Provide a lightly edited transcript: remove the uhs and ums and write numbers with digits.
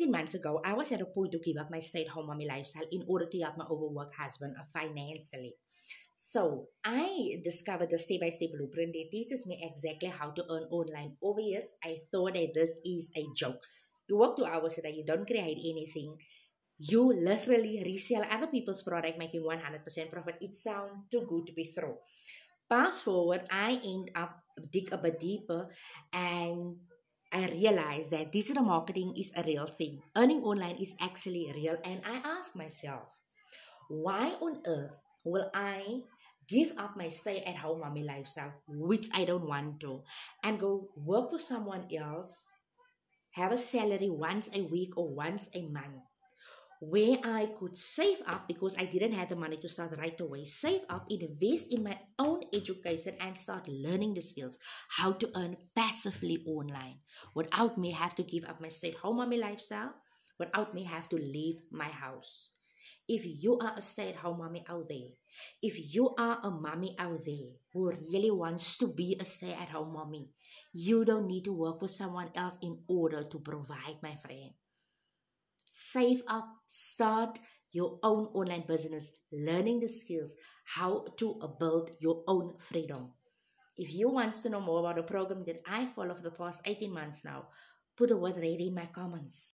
18 months ago, I was at a point to give up my stay-at-home mommy lifestyle in order to help my overworked husband financially. So I discovered the step-by-step blueprint that teaches me exactly how to earn online. Over years, I thought that this is a joke. You work 2 hours a day, you don't create anything. You literally resell other people's product making 100% profit. It sounds too good to be true. Fast forward, I end up dig a bit deeper and I realized that digital marketing is a real thing. Earning online is actually real. And I ask myself, why on earth will I give up my stay-at-home mommy lifestyle, which I don't want to, and go work for someone else, have a salary once a week or once a month, where I could save up because I didn't have the money to start right away. Save up, invest in my own education and start learning the skills, how to earn passively online without me have to give up my stay-at-home mommy lifestyle, without me have to leave my house. If you are a stay-at-home mommy out there, if you are a mommy out there who really wants to be a stay-at-home mommy, you don't need to work for someone else in order to provide, my friend. Save up, start your own online business, learning the skills, how to build your own freedom. If you want to know more about the program that I follow for the past 18 months now, put the word ready in my comments.